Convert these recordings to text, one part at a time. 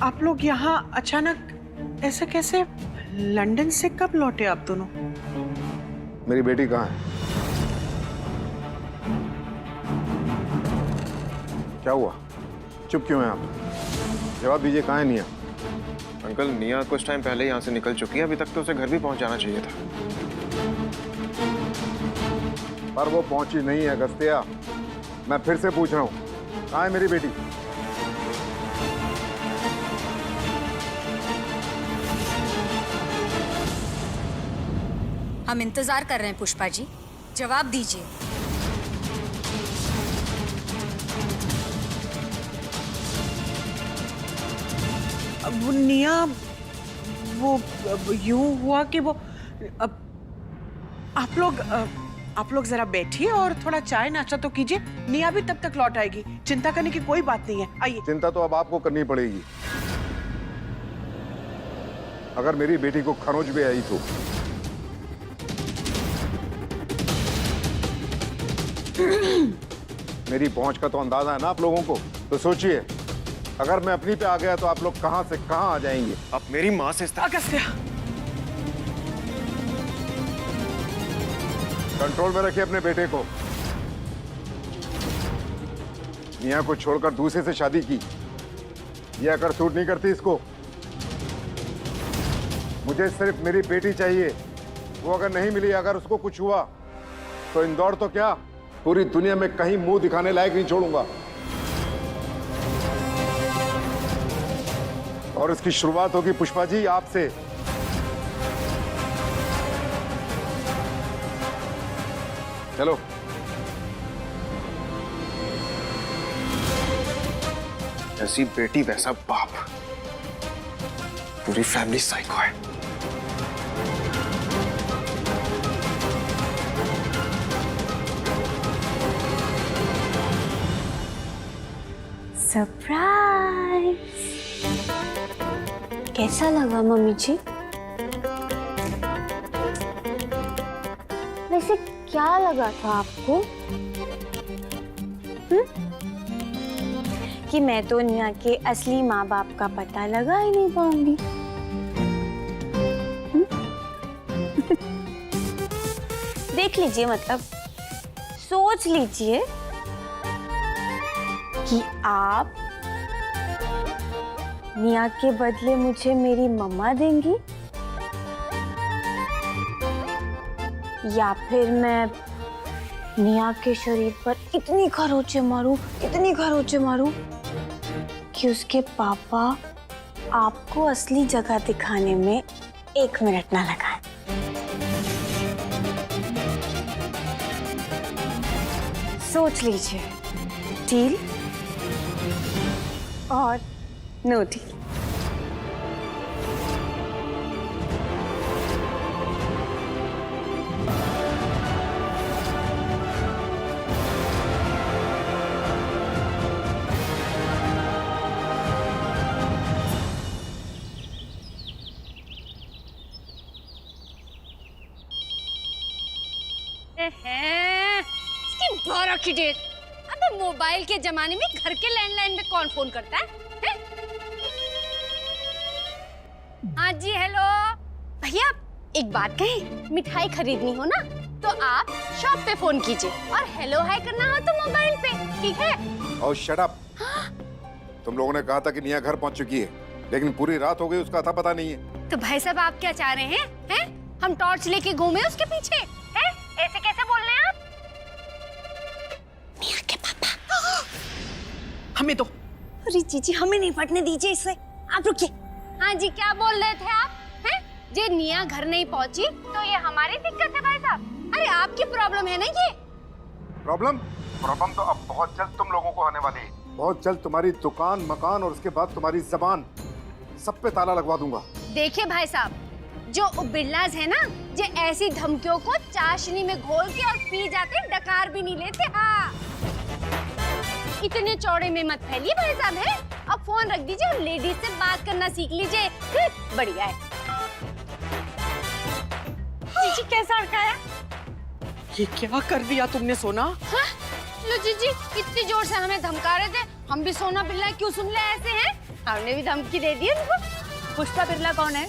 आप लोग यहाँ अचानक ऐसे कैसे? लंदन से कब लौटे आप दोनों? मेरी बेटी कहाँ है? क्या हुआ? चुप क्यों हैं आप? जवाब दीजिए, कहाँ है निया? अंकल, निया कुछ टाइम पहले यहाँ से निकल चुकी है। अभी तक तो उसे घर भी पहुँच जाना चाहिए था। पर वो पहुंची नहीं है गस्तिया। मैं फिर से पूछ रहा हूँ, कहाँ है मेरी बेटी? हम इंतजार कर रहे हैं पुष्पा जी, जवाब दीजिए। वो निया, वो यूं हुआ कि वो आप लोग जरा बैठिए और थोड़ा चाय नाश्ता तो कीजिए। निया भी तब तक लौट आएगी, चिंता करने की कोई बात नहीं है। आइए। चिंता तो अब आपको करनी पड़ेगी। अगर मेरी बेटी को खरोंच भी आई तो मेरी पहुंच का तो अंदाजा है ना आप लोगों को। तो सोचिए, अगर मैं अपनी पे आ गया तो आप लोग कहां से कहां आ जाएंगे। आप मेरी माँ से अगस्त्या, कंट्रोल में रखिए अपने बेटे को। मियां को छोड़कर दूसरे से शादी की, ये अगर सूट नहीं करती इसको। मुझे सिर्फ मेरी बेटी चाहिए। वो अगर नहीं मिली, अगर उसको कुछ हुआ तो इंदौर तो क्या, पूरी दुनिया में कहीं मुंह दिखाने लायक नहीं छोड़ूंगा। और इसकी शुरुआत होगी पुष्पा जी आपसे। चलो। जैसी बेटी वैसा बाप, पूरी फैमिली साइको है। सरप्राइज! कैसा लगा मम्मी जी? वैसे क्या लगा था आपको? कि मैं तो निया के असली माँ बाप का पता लगा ही नहीं पाऊंगी। देख लीजिए, मतलब सोच लीजिए कि आप निया के बदले मुझे मेरी मम्मा देंगी, या फिर मैं निया के शरीर पर इतनी खरोंचें मारूं कि उसके पापा आपको असली जगह दिखाने में 1 मिनट ना लगाएं। सोच लीजिए, डील और नो डील। इसकी 12 की डेट। अबे मोबाइल के जमाने में घर के लैंडलाइन में कौन फोन करता है? हाँ जी, हेलो भैया, एक बात कहें, मिठाई खरीदनी हो ना तो आप शॉप पे फोन कीजिए, और हेलो हाय करना हो तो मोबाइल पे, ठीक है? और शट अप। तुम लोगों ने कहा था कि निया घर पहुंच चुकी है, लेकिन पूरी रात हो गई, उसका था पता नहीं है। तो भाई साहब, आप क्या चाह रहे हैं? हम टॉर्च लेके घूमे उसके पीछे? हैं? ऐसे कैसे बोल रहे हैं आप? निया के पापा। हमें तो। अरे जीजी, हमें नहीं पढ़ने दीजिए इसे, आप रुकिए। हाँ जी, क्या बोल रहे थे आप? हैं? जे निया घर नहीं पहुंची तो ये हमारी दिक्कत है भाई साहब। अरे आपकी प्रॉब्लम है ना ये। प्रॉब्लम तो अब बहुत जल्द तुम लोगों को आने वाली है। बहुत जल्द तुम्हारी दुकान, मकान और उसके बाद तुम्हारी जबान, सब पे ताला लगवा दूंगा। देखिए भाई साहब, जो बिरलाज है ना, जो ऐसी धमकियों को चाशनी में घोल के और पी जाते, डकार भी नहीं लेते। हाँ, इतने चौड़े में मत फैलिए भाई साहब। है, अब फोन रख दीजिए और लेडीज से बात करना सीख लीजिए, बढ़िया है। जीजी कैसा अड़का है? ये क्या कर दिया तुमने सोना? हाँ? लो जीजी, इतनी जोर से हमें धमका रहे थे, हम भी सोना बिल्ला क्यों सुन ले ऐसे हैं? हमने भी धमकी दे दी उनको। पुष्पा बिरला कौन है?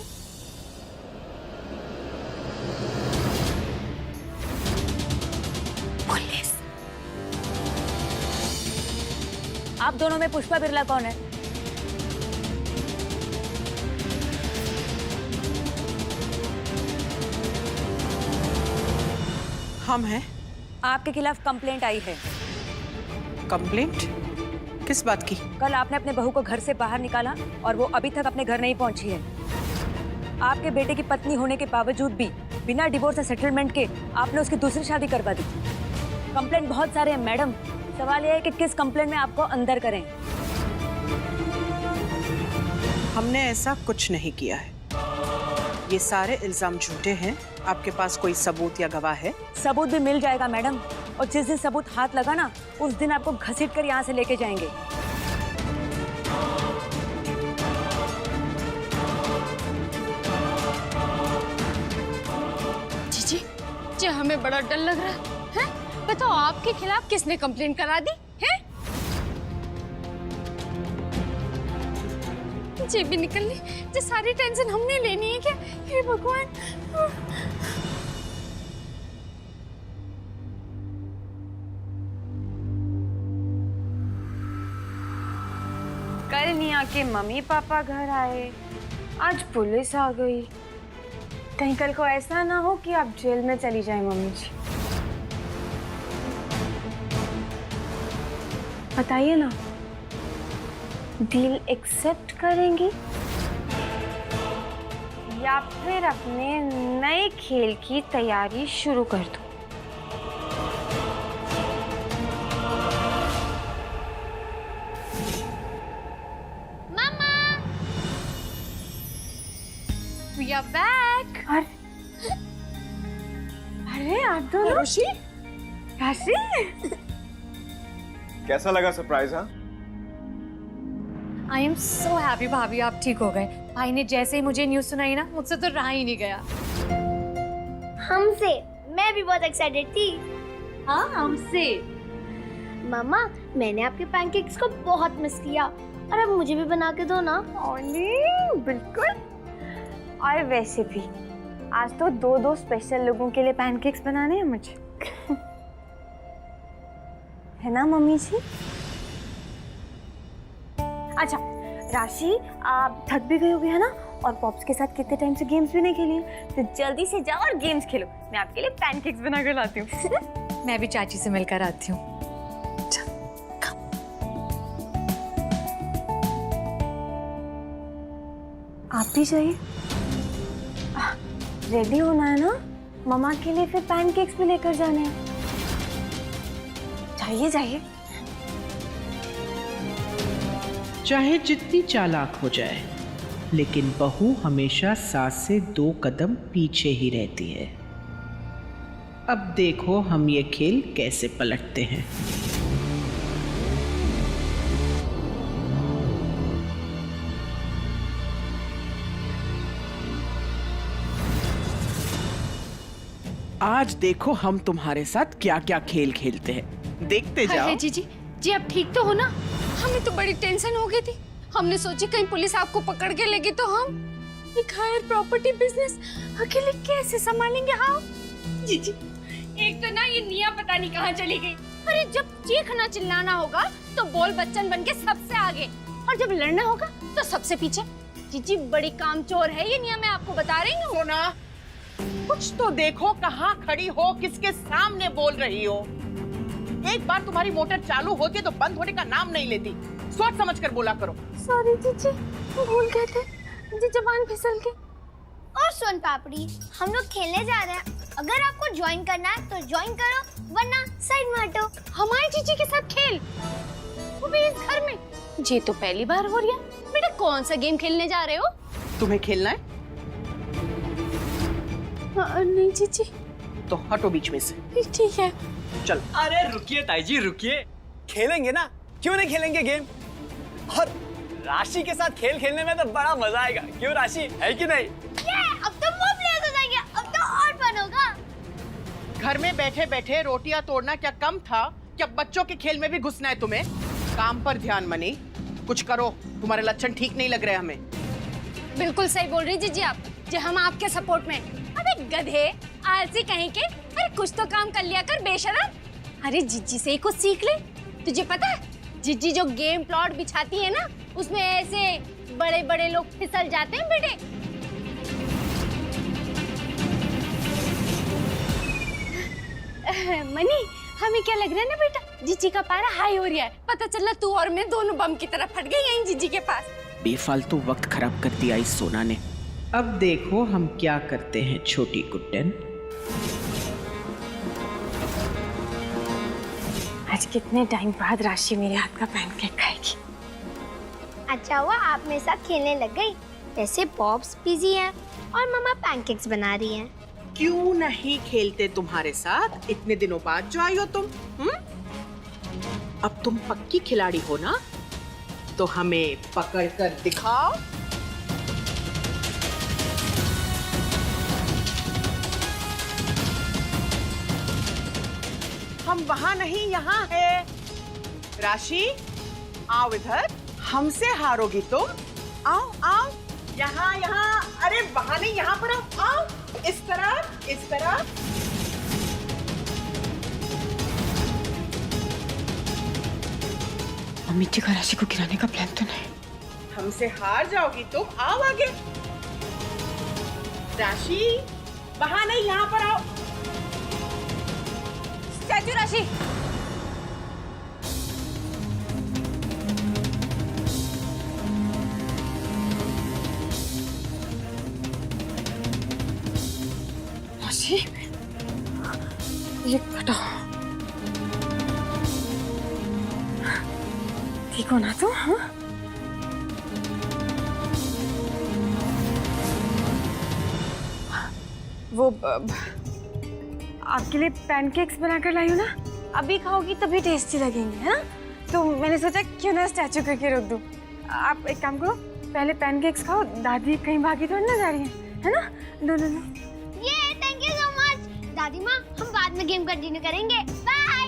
पुलिस। आप दोनों में पुष्पा बिरला कौन है? हम हैं। आपके खिलाफ कंप्लेंट आई है। कंप्लेंट? किस बात की? कल आपने अपने बहू को घर से बाहर निकाला और वो अभी तक अपने घर नहीं पहुंची है। आपके बेटे की पत्नी होने के बावजूद भी बिना डिवोर्स या सेटलमेंट के आपने उसकी दूसरी शादी करवा दी। कंप्लेंट बहुत सारे हैं मैडम, सवाल यह है कि किस कंप्लेंट में आपको अंदर करें। हमने ऐसा कुछ नहीं किया है। ये सारे इल्जाम झूठे हैं। आपके पास कोई सबूत या गवाह है? सबूत भी मिल जाएगा मैडम, और जिस दिन सबूत हाथ लगा ना उस दिन आपको घसीट कर यहाँ से लेके जाएंगे। जीजी, जी हमें बड़ा डर लग रहा है। बताओ आपके खिलाफ किसने कंप्लेंट करा दी है? जी भी निकलनी, जो सारी टेंशन हमने लेनी है क्या? हे भगवान। कल निया के मम्मी पापा घर आए, आज पुलिस आ गई। कहीं कल को ऐसा ना हो कि आप जेल में चली जाए मम्मी जी। बताइए ना, डील एक्सेप्ट करेंगी या फिर अपने नए खेल की तैयारी शुरू कर दो? मामा, we are back। अरे आप दोनों। रोशी, राशि, कैसा लगा सरप्राइज? हाँ, आई एम सो हैप्पी भाभी आप ठीक हो गए। भाई ने जैसे ही मुझे न्यूज़ सुनाई ना, मुझसे तो रहा ही नहीं गया। हमसे मैं भी बहुत एक्साइटेड थी। हाँ हमसे। मामा, मैंने आपके पैनकेक्स को बहुत मिस किया और अब मुझे भी बना के दो ना। ओली बिल्कुल। और वैसे भी आज तो दो स्पेशल लोगों के लिए पैनकेक्स बनाने हैं मुझे। है ना मम्मी जी? अच्छा राशि, आप थक भी गई होगी है ना, और पॉप्स के साथ कितने टाइम से गेम्स भी नहीं खेली हैं, तो जल्दी से जाओ और गेम्स खेलो। मैं आपके लिए पैनकेक्स बना कर लाती हूँ। मैं भी चाची से मिलकर आती हूँ। आप भी जाइए। रेडी होना है ना, मम्मा के लिए फिर पैनकेक्स भी लेकर जाने हैं। जाइए जाइए। चाहे जितनी चालाक हो जाए, लेकिन बहू हमेशा सास से 2 कदम पीछे ही रहती है। अब देखो हम ये खेल कैसे पलटते हैं। आज देखो हम तुम्हारे साथ क्या क्या खेल खेलते हैं। देखते जाओ। हाय जीजी, जी आप ठीक तो हो ना? हमें तो बड़ी टेंशन हो गई थी। हमने सोची कहीं पुलिस आपको पकड़ के लेगी तो हम एक हायर प्रॉपर्टी बिजनेस अकेले कैसे संभालेंगे? हाँ जीजी, एक तो ना ये निया पता नहीं कहाँ चली गई। अरे जब चीखना चिल्लाना होगा तो बोल बच्चन बन के सबसे आगे, और जब लड़ना होगा तो सबसे पीछे। जीजी बड़ी कामचोर है ये निया, मैं आपको बता रही हूँ। सोना, कुछ तो देखो, कहाँ खड़ी हो, किसके सामने बोल रही हो? एक बार तुम्हारी मोटर चालू होती है तो बंद होने का नाम नहीं लेती। सोच समझ कर बोला करो। सॉरी जीजी, भूल गए थे जी, जबान फिसल गई। और सोन पापड़ी, हम लोग खेलने जा रहे हैं। अगर आपको ज्वाइन करना है तो ज्वाइन करो, वरना साइड में हटो। हमारे जीजी के साथ खेल, वो भी इस घर में? ये तो पहली बार हो रही है। बेटा कौन सा गेम खेलने जा रहे हो? तुम्हें खेलना है? नहीं जीजी। तो हटो बीच में से। ठीक है। चल। अरे रुकिए ताई जी रुकिए, खेलेंगे ना, क्यों नहीं खेलेंगे गेम? और राशि के साथ खेल खेलने में तो बड़ा मजा आएगा, क्यों राशि, है कि नहीं? अब तो वो प्लेयर हो जाएंगे, अब तो और फन होगा। घर में बैठे बैठे रोटियां तोड़ना क्या कम था? क्या बच्चों के खेल में भी घुसना है तुम्हें? काम पर ध्यान मनी, कुछ करो। तुम्हारे लक्षण ठीक नहीं लग रहे हमें। बिल्कुल सही बोल रही जीजी आप, जो हम आपके सपोर्ट में। अबे गधे, आलसी कहीं के, अरे कुछ तो काम कर लिया कर बेशरम। अरे जीजी से ही कुछ सीख ले। तुझे पता है जीजी जो गेम प्लॉट बिछाती है ना, उसमें ऐसे बड़े बड़े लोग फिसल जाते हैं बेटे। मनी, हमें क्या लग रहा है ना बेटा, जीजी का पारा हाई हो रहा है। पता चला तू और मैं दोनों बम की तरह फट गए यहीं जीजी के पास। बेफालतू वक्त खराब कर दिया इस सोना ने। अब देखो हम क्या करते हैं छोटी गुड्डन। आज कितने टाइम बाद राशि मेरे हाथ का पैनकेक खाएगी। अच्छा हुआ आप मेरे साथ खेलने लग गई। वैसे पॉप्स बिजी हैं और मम्मा पैनकेक्स बना रही हैं। क्यों नहीं खेलते तुम्हारे साथ? इतने दिनों बाद जो आई हो तुम। अब तुम पक्की खिलाड़ी हो ना, तो हमें पकड़ कर दिखाओ। हम वहां नहीं, यहाँ है। राशि, आओ इधर। हमसे हारोगी तुम। आओ आओ, यहाँ यहाँ। अरे वहां नहीं, यहाँ पर आओ। आओ, इस तरह, इस तरह। मम्मी जी का राशि को गिराने का प्लान तो नहीं। हमसे हार जाओगी तुम। आओ आगे। राशि, वहां नहीं, यहाँ पर आओ। स्टैचू राशि। राशि, ये हटाओ। ठीक हो ना तुम? हाँ? वो आपके लिए पैनकेक्स बनाकर लाई हूँ ना, अभी खाओगी तभी टेस्टी लगेंगे, है ना? तो मैंने सोचा क्यों ना स्टैचू करके रख दूँ। आप एक काम करो, पहले पैनकेक्स खाओ, दादी कहीं भागी थोड़ी ना जा रही है ना? लो लो लो। ये थैंक यू सो मच दादी माँ। हम बाद में गेम कंटिन्यू करेंगे। बाय।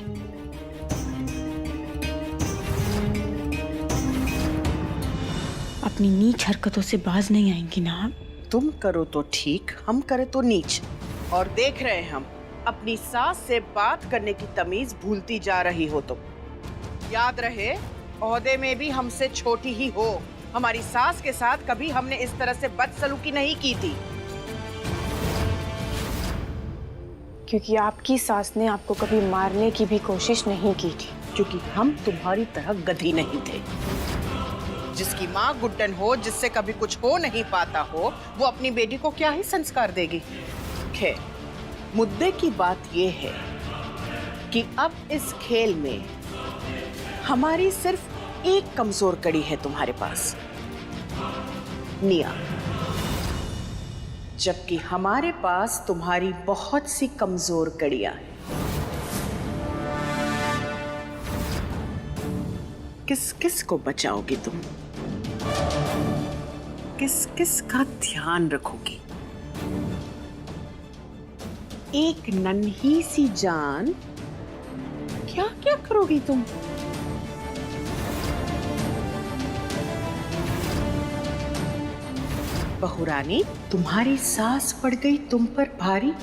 अपनी नीच हरकतों से बाज नहीं आएंगी ना आप? तुम करो तो ठीक, हम करे तो नीच। और देख रहे हैं हम, अपनी सास से बात करने की तमीज भूलती जा रही हो तुम। याद रहे, ओहदे में भी हमसे छोटी ही हो। हमारी सास के साथ कभी हमने इस तरह से बदसलूकी नहीं की थी। क्योंकि आपकी सास ने आपको कभी मारने की भी कोशिश नहीं की थी। क्योंकि हम तुम्हारी तरह गधी नहीं थे। जिसकी माँ गुड्डन हो, जिससे कभी कुछ हो नहीं पाता हो, वो अपनी बेटी को क्या ही संस्कार देगी। खैर, मुद्दे की बात यह है कि अब इस खेल में हमारी सिर्फ एक कमजोर कड़ी है तुम्हारे पास, निया। जबकि हमारे पास तुम्हारी बहुत सी कमजोर कड़ियां हैं। किस किस को बचाओगी तुम? किस किस का ध्यान रखोगी? एक नन्ही सी जान, क्या क्या करोगी तुम? बहुरानी, तुम्हारी सास पड़ गई तुम पर भारी।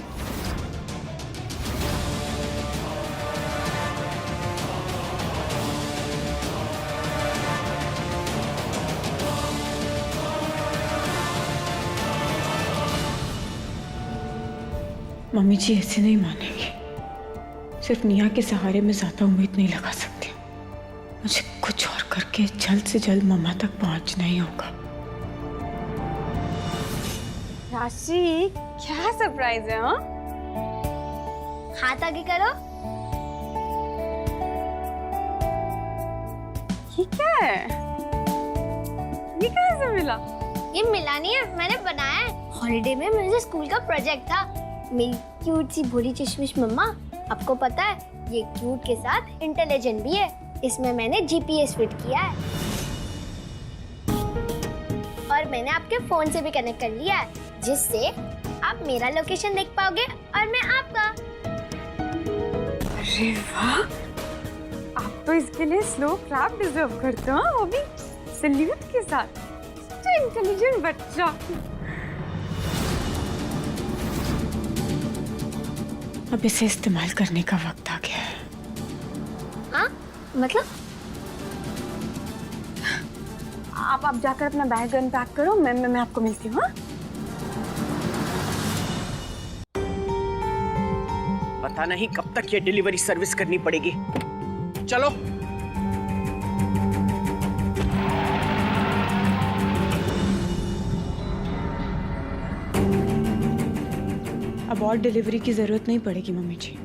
मम्मी जी ऐसे नहीं मानेंगी। सिर्फ निया के सहारे में ज्यादा उम्मीद नहीं लगा सकती। मुझे कुछ और करके जल्द से जल्द मम्मा तक पहुंचना ही होगा। राशि, क्या सरप्राइज है? हाँ, हाथ आगे करो। ये क्या है? ये कैसे मिला? ये मिला नहीं है, मैंने बनाया है। हॉलिडे में मुझे स्कूल का प्रोजेक्ट था। मेरी क्यूट सी भोली चश्मिश मम्मा, आपको पता है ये क्यूट के साथ इंटेलिजेंट भी है। इसमें मैंने जीपीएस फिट किया है और मैंने आपके फोन से भी कनेक्ट कर लिया है, जिससे आप मेरा लोकेशन देख पाओगे और मैं आपका। अरे वाह, आप तो इसके लिए स्लो क्लैप डिजर्व करते हो, वो भी सल्यूट के साथ। तो इंटेलिजेंट बच्चा। अब इसे इस्तेमाल करने का वक्त आ गया है। हाँ मतलब? आप जाकर अपना बैग अनपैक करो, मैं आपको मिलती हूँ। हाँ? पता नहीं कब तक ये डिलीवरी सर्विस करनी पड़ेगी। चलो। अब और डिलीवरी की ज़रूरत नहीं पड़ेगी मम्मी जी,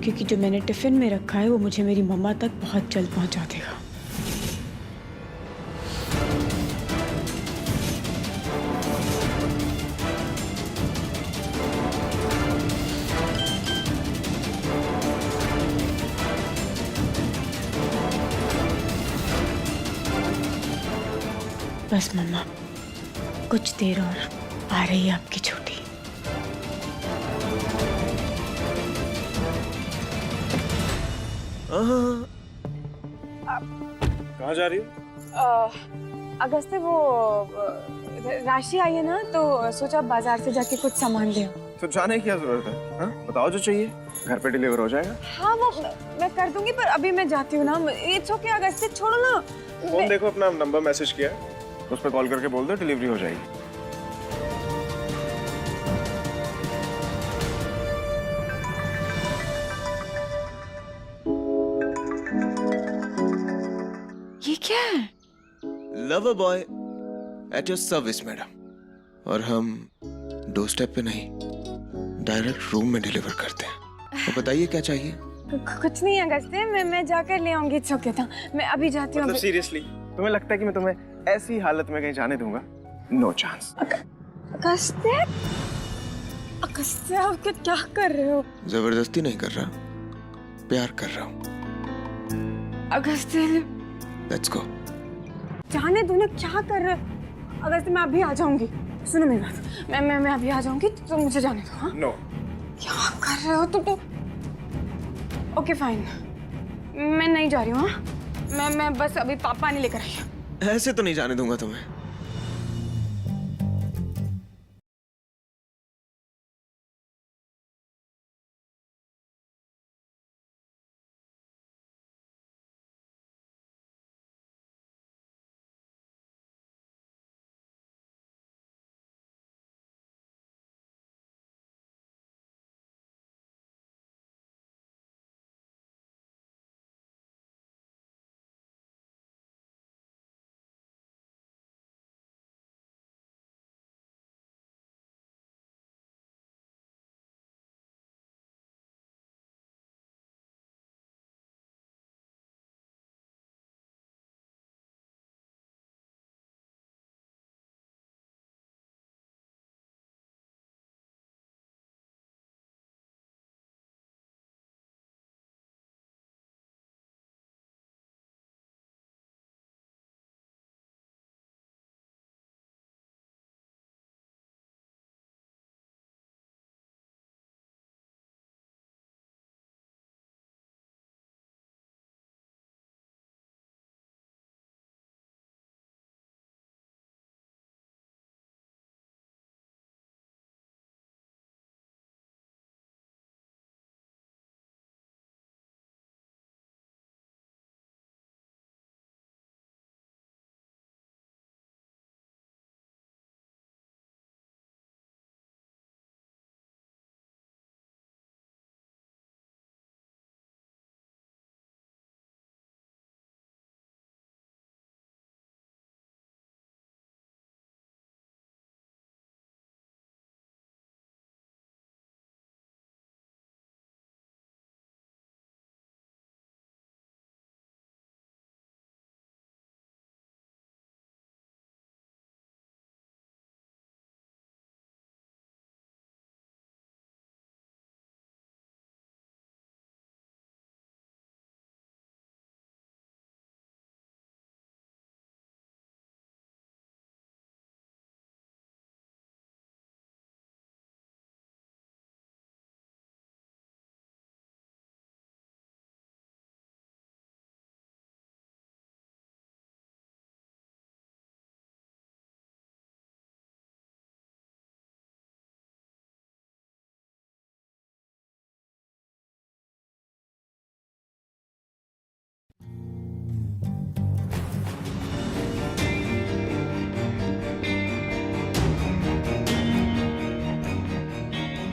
क्योंकि जो मैंने टिफ़िन में रखा है वो मुझे मेरी मम्मा तक बहुत जल्द पहुंचा देगा। बस मम्मा, कुछ देर और आ रही है आपकी छोटी। कहाँ जा रही हो? अगस्त वो राशि आई है ना, तो सोचा बाजार से जाके कुछ सामान ले आओ। तो जाने की क्या जरूरत है? हाँ? बताओ जो चाहिए, घर पे डिलीवर हो जाएगा। हाँ वो मैं कर दूंगी, पर अभी मैं जाती हूँ ना। इट्स ओके अगस्त, छोड़ो ना। फोन देखो, अपना नंबर मैसेज किया है, उस पर कॉल करके बोल दो डिलीवरी हो जाएगी। ये क्या है? Lover boy at your service madam. और हम डोर स्टेप पे नहीं, डायरेक्ट रूम में डिलीवर करते हैं। तो बताइए क्या चाहिए? कुछ नहीं अगस्त, मैं जाकर ले आऊंगी। इट्स ओके था, मैं अभी जाती हूँ। मतलब सीरियसली तुम्हें लगता है कि मैं तुम्हें ऐसी हालत में कहीं जाने दूंगा? No chance. अगस्त, अगस्त आप क्या कर रहे हो? जबरदस्ती नहीं कर रहा, प्यार कर रहा हूँ। अगस्त लेट्स गो। जाने दो ना, क्या कर रहे हो? अगस्त मैं अभी आ जाऊंगी। सुनो मेरी बात, मैं अभी आ जाऊंगी, तो मुझे जाने दो। हाँ? नो। क्या कर रहे हो तुम? तो ओके फाइन, मैं नहीं जा रही हूँ। हाँ? मैं बस अभी पापा नहीं लेकर आई। ऐसे तो नहीं जाने दूंगा तुम्हें।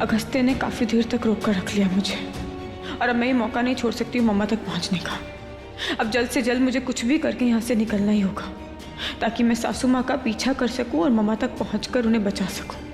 अगस्त्य ने काफी देर तक रोक कर रख लिया मुझे, और अब मैं ये मौका नहीं छोड़ सकती हूँ मम्मा तक पहुँचने का। अब जल्द से जल्द मुझे कुछ भी करके यहाँ से निकलना ही होगा, ताकि मैं सासू माँ का पीछा कर सकूँ और मम्मा तक पहुँचकर उन्हें बचा सकूँ।